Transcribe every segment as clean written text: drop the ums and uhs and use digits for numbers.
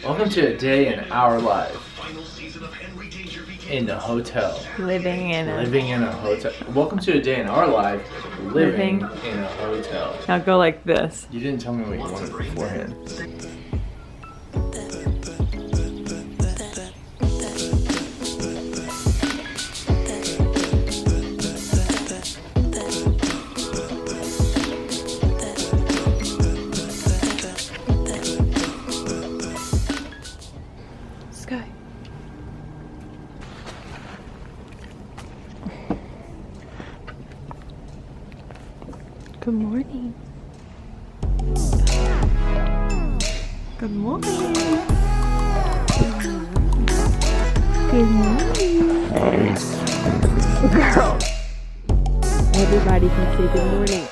Welcome to a day in our life. In the hotel. Living in a hotel. Welcome to a day in our life. Living in a hotel. Now go like this. You didn't tell me what you wanted beforehand. Sky. Good morning. Good morning. Good morning. Girl. Everybody can say good morning.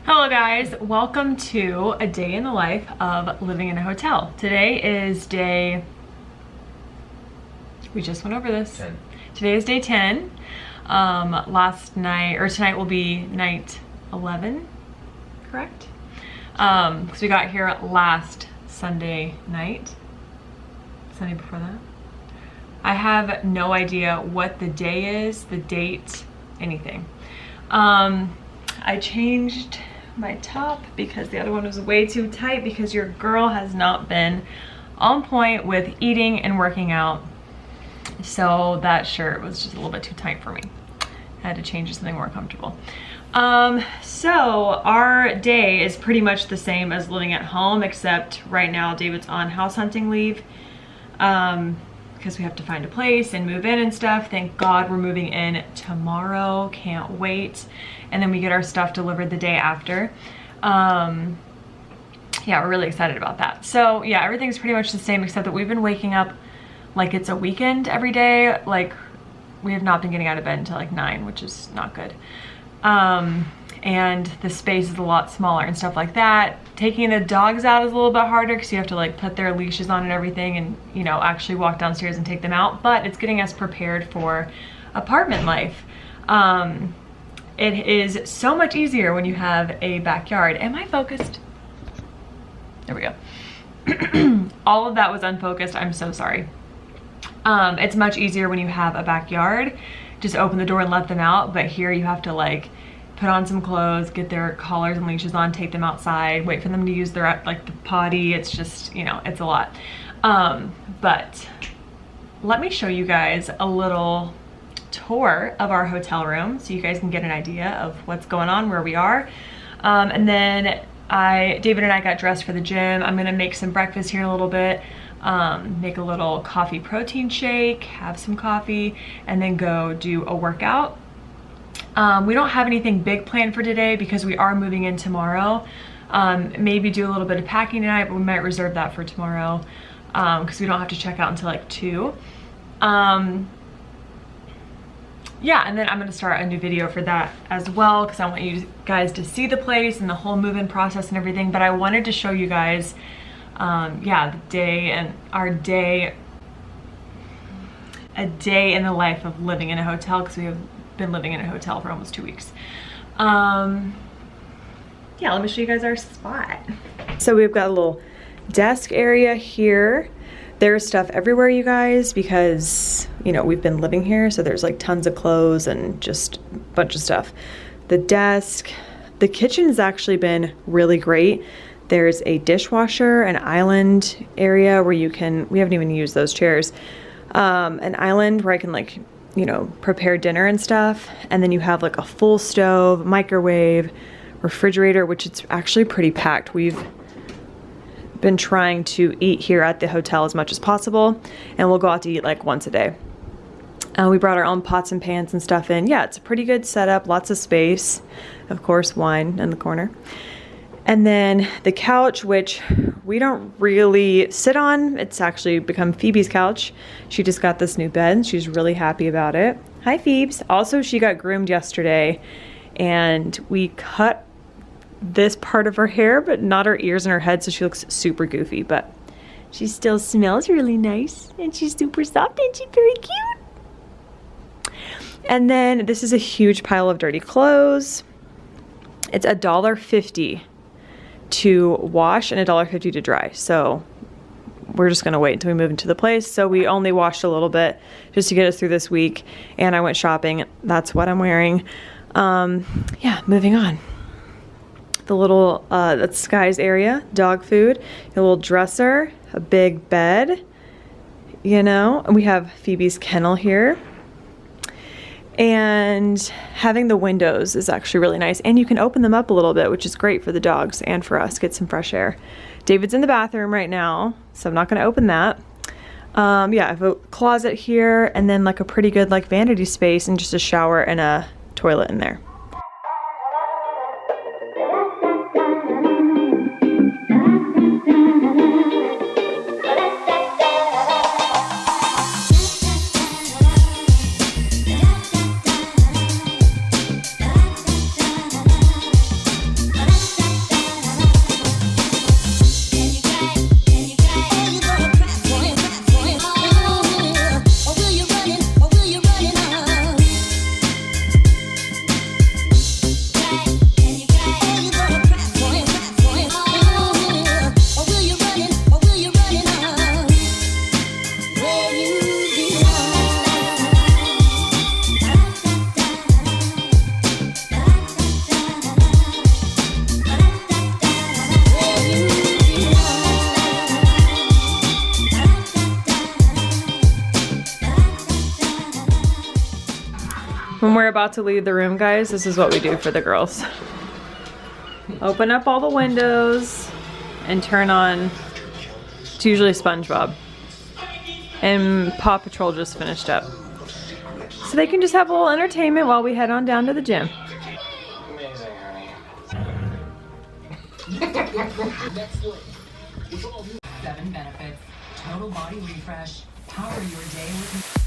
Hello guys, welcome to a day in the life of living in a hotel. Today is day, we just went over this. 10. Today is day 10. Last night, or tonight will be night 11, correct? Because we got here last Sunday night, Sunday before that. I have no idea what the day is, the date, anything. I changed my top because the other one was way too tight because your girl has not been on point with eating and working out. So that shirt was just a little bit too tight for me. I had to change to something more comfortable. So our day is pretty much the same as living at home, except right now David's on house hunting leave because we have to find a place and move in and stuff. Thank God we're moving in tomorrow. Can't wait. And then we get our stuff delivered the day after. Yeah, we're really excited about that. So yeah, everything's pretty much the same except that we've been waking up like it's a weekend every day. Like we have not been getting out of bed until like 9, which is not good. And the space is a lot smaller and stuff like that. Taking the dogs out is a little bit harder because you have to like put their leashes on and everything and, you know, actually walk downstairs and take them out, but it's getting us prepared for apartment life. It is so much easier when you have a backyard. Am I focused? There we go. All of that was unfocused. I'm so sorry. It's much easier when you have a backyard. Just open the door and let them out, but here you have to like put on some clothes, get their collars and leashes on, take them outside, wait for them to use their like the potty. It's just, you know, it's a lot. But let me show you guys a little tour of our hotel room so you guys can get an idea of what's going on, where we are. And then David and I got dressed for the gym. I'm gonna make some breakfast here in a little bit, make a little coffee protein shake, have some coffee, and then go do a workout. We don't have anything big planned for today because we are moving in tomorrow. Maybe do a little bit of packing tonight, but we might reserve that for tomorrow because we don't have to check out until like 2. Yeah, and then I'm gonna start a new video for that as well because I want you guys to see the place and the whole move-in process and everything. But I wanted to show you guys, yeah, the day and a day in the life of living in a hotel, because we have been living in a hotel for almost 2 weeks. Yeah, let me show you guys our spot. So we've got a little desk area here. There's stuff everywhere, you guys, because, you know, we've been living here, so there's like tons of clothes and just a bunch of stuff. The desk, the kitchen's actually been really great. There's a dishwasher, an island area where you can, we haven't even used those chairs, an island where I can like, you know, prepare dinner and stuff. And then you have like a full stove, microwave, refrigerator, which it's actually pretty packed. We've been trying to eat here at the hotel as much as possible, and we'll go out to eat like once a day. We brought our own pots and pans and stuff in. Yeah, it's a pretty good setup, lots of space. Of course, wine in the corner. And then the couch, which we don't really sit on. It's actually become Phoebe's couch. She just got this new bed. She's really happy about it. Hi, Phoebes. Also, she got groomed yesterday, and we cut this part of her hair, but not her ears and her head, so she looks super goofy, but she still smells really nice, and she's super soft, and she's very cute. And then this is a huge pile of dirty clothes. It's $1.50 to wash and $1.50 to dry. So we're just gonna wait until we move into the place. So we only washed a little bit just to get us through this week. And I went shopping. That's what I'm wearing. Yeah, moving on. The little, that's Sky's area, dog food, a little dresser, a big bed, you know, and we have Phoebe's kennel here. And having the windows is actually really nice, and you can open them up a little bit, which is great for the dogs and for us, get some fresh air. David's in the bathroom right now, so I'm not going to open that. Yeah, I have a closet here, and then like a pretty good like vanity space and just a shower and a toilet in there. When we're about to leave the room, guys, this is what we do for the girls. Open up all the windows and turn on, it's usually SpongeBob. And Paw Patrol just finished up. So they can just have a little entertainment while we head on down to the gym. Amazing, honey. 7 benefits, total body refresh, power your day with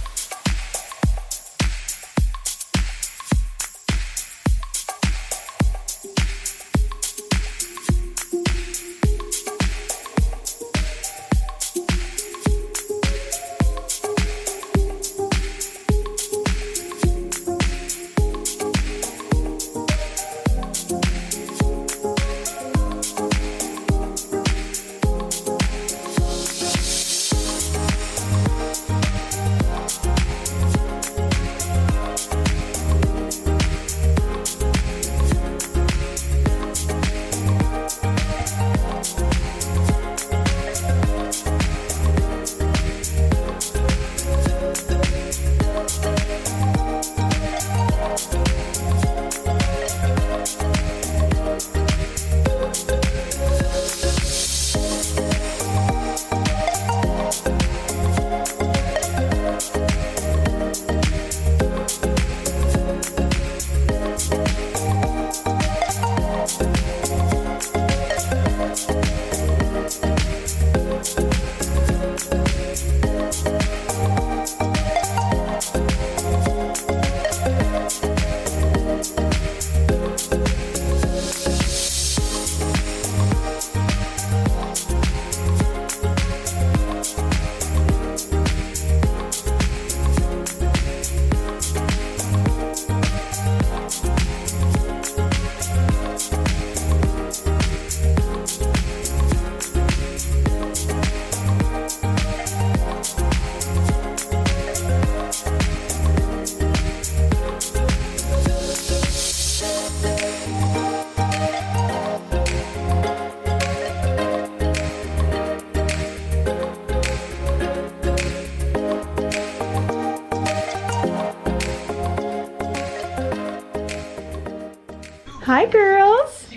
Hi, girls.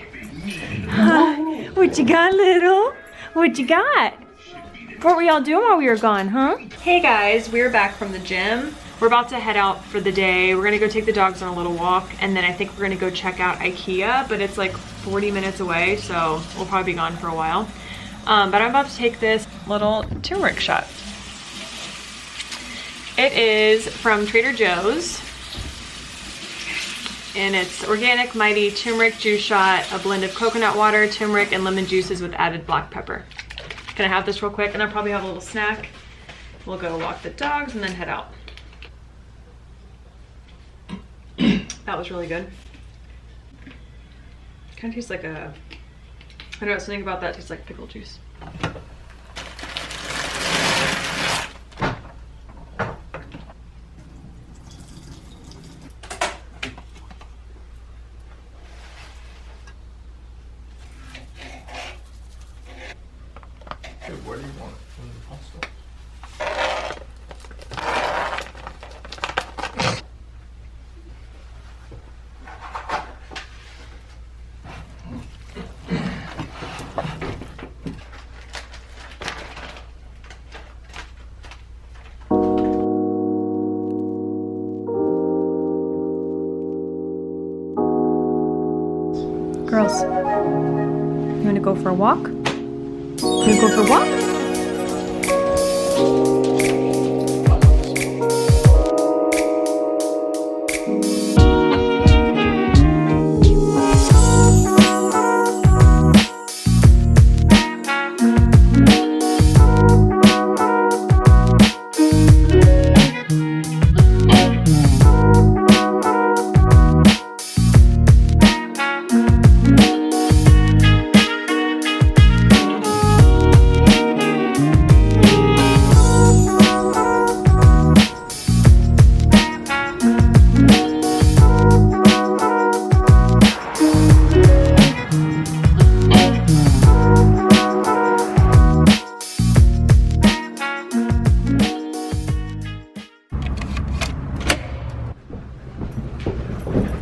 Hi. What you got, little? What you got? What were y'all doing while we were gone, huh? Hey guys, we're back from the gym. We're about to head out for the day. We're gonna go take the dogs on a little walk, and then I think we're gonna go check out Ikea, but it's like 40 minutes away, so we'll probably be gone for a while. But I'm about to take this little turmeric shot. It is from Trader Joe's, and it's organic mighty turmeric juice shot, a blend of coconut water, turmeric, and lemon juices with added black pepper. Can I have this real quick? And I'll probably have a little snack. We'll go walk the dogs and then head out. That was really good. Kind of tastes like a, I don't know, something about that tastes like pickle juice. Where do you want it? In the pasta? Girls, you wanna go for a walk? You wanna go for a walk?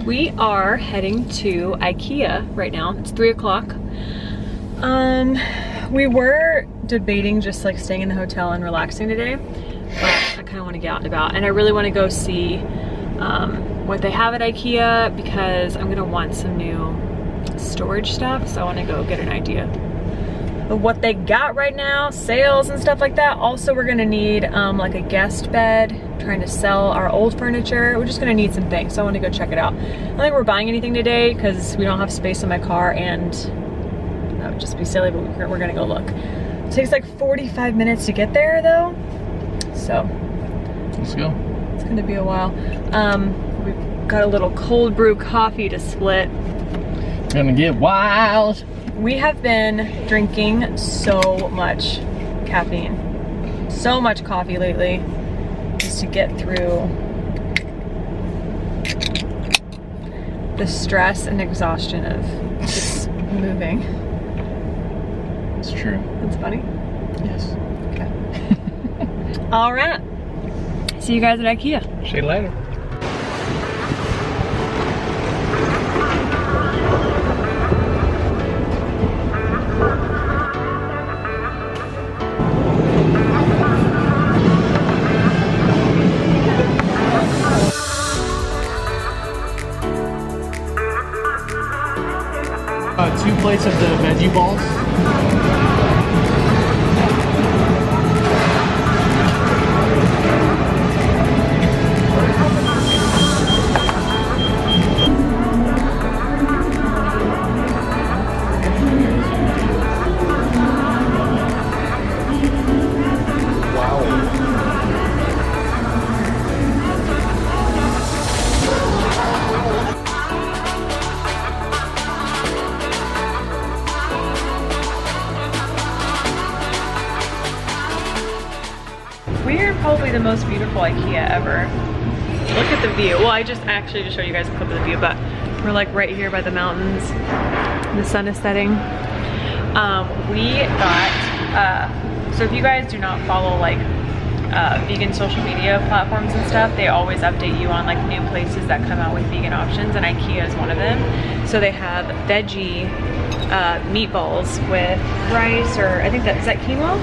We are heading to Ikea right now. It's 3 o'clock. We were debating just like staying in the hotel and relaxing today, but I kind of want to get out and about, and I really want to go see what they have at Ikea because I'm gonna want some new storage stuff. So I want to go get an idea of what they got right now, sales and stuff like that. Also, we're gonna need like a guest bed, trying to sell our old furniture. We're just gonna need some things, so I want to go check it out. I don't think we're buying anything today because we don't have space in my car, and that would just be silly, but we're gonna go look. It takes like 45 minutes to get there though, so let's go. It's gonna be a while. We've got a little cold brew coffee to split. Gonna get wild. We have been drinking so much caffeine, so much coffee lately, just to get through the stress and exhaustion of just moving. It's true. That's funny? Yes. Okay. All right. See you guys at Ikea. See you later. Two plates of the veggie balls. We're probably the most beautiful Ikea ever. Look at the view. Well, I actually just showed you guys a clip of the view, but we're like right here by the mountains. The sun is setting. We got, so if you guys do not follow like vegan social media platforms and stuff, they always update you on like new places that come out with vegan options, and Ikea is one of them. So they have veggie meatballs with rice, or I think is that quinoa?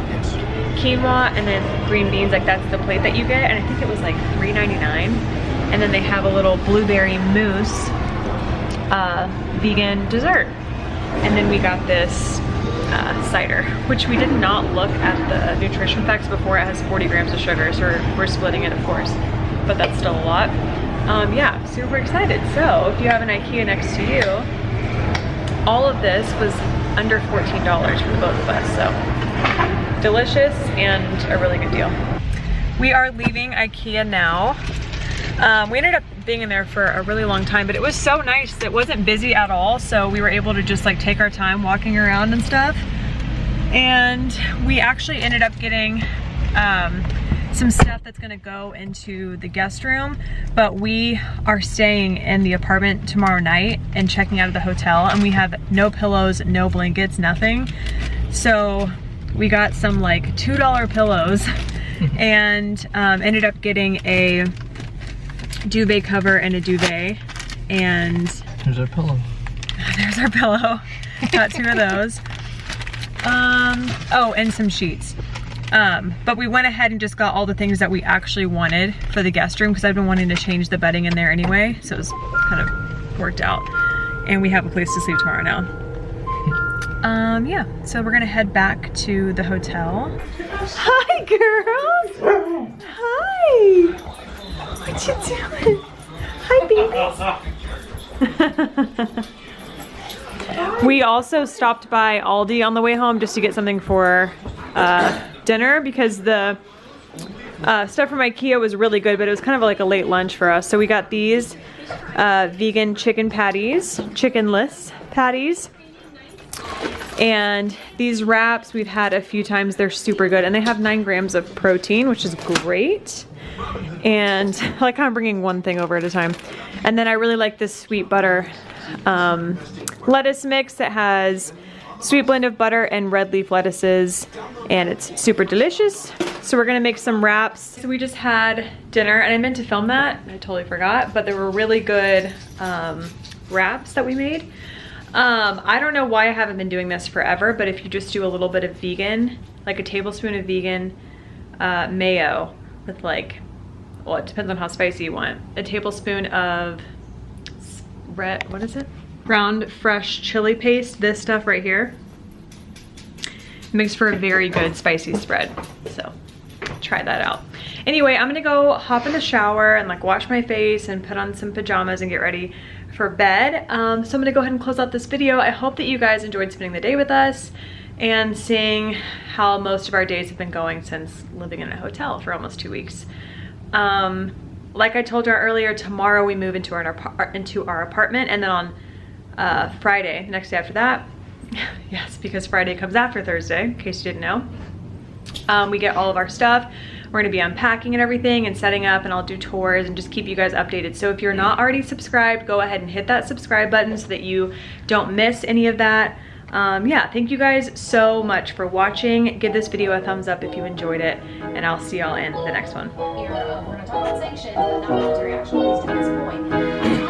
Yes. Quinoa and then green beans, like that's the plate that you get, and I think it was like $3.99. And then they have a little blueberry mousse vegan dessert. And then we got this cider, which we did not look at the nutrition facts before. It has 40 grams of sugar, so we're splitting it, of course, but that's still a lot. Yeah, super excited. So if you have an Ikea next to you, all of this was under $14 for the both of us, so delicious and a really good deal. We are leaving Ikea now. We ended up being in there for a really long time, but it was so nice. It wasn't busy at all, so we were able to just like take our time walking around and stuff. And we actually ended up getting some stuff that's gonna go into the guest room, but we are staying in the apartment tomorrow night and checking out of the hotel, and we have no pillows, no blankets, nothing. So we got some like $2 pillows and ended up getting a duvet cover and a duvet, and there's our pillow. There's our pillow. Got 2 of those. Oh, and some sheets. But we went ahead and just got all the things that we actually wanted for the guest room, because I've been wanting to change the bedding in there anyway, so it was kind of worked out. And we have a place to sleep tomorrow now. Yeah, so we're gonna head back to the hotel. Hi, girls. Hi. What you doing? Hi, babies. We also stopped by Aldi on the way home just to get something for dinner, because the stuff from Ikea was really good, but it was kind of like a late lunch for us. So we got these vegan chicken patties, chickenless patties. And these wraps we've had a few times. They're super good, and they have 9 grams of protein, which is great. And I like kind of bringing one thing over at a time. And then I really like this sweet butter lettuce mix that has sweet blend of butter and red leaf lettuces, and it's super delicious. So we're gonna make some wraps. So we just had dinner, and I meant to film that, I totally forgot, but there were really good wraps that we made. I don't know why I haven't been doing this forever, but if you just do a little bit of vegan, like a tablespoon of vegan mayo with like, well, it depends on how spicy you want, a tablespoon of what is it? Ground fresh chili paste, this stuff right here, makes for a very good spicy spread. So try that out. Anyway, I'm gonna go hop in the shower and like wash my face and put on some pajamas and get ready for bed. So I'm gonna go ahead and close out this video. I hope that you guys enjoyed spending the day with us and seeing how most of our days have been going since living in a hotel for almost 2 weeks. Like I told you earlier, tomorrow we move into our apartment, and then on Friday, the next day after that, yes, because Friday comes after Thursday, in case you didn't know, we get all of our stuff. We're gonna be unpacking and everything and setting up, and I'll do tours and just keep you guys updated. So if you're not already subscribed, go ahead and hit that subscribe button so that you don't miss any of that. Yeah, thank you guys so much for watching. Give this video a thumbs up if you enjoyed it, and I'll see y'all in the next one. We're gonna talk about sanctions, but not military action, at least at this point.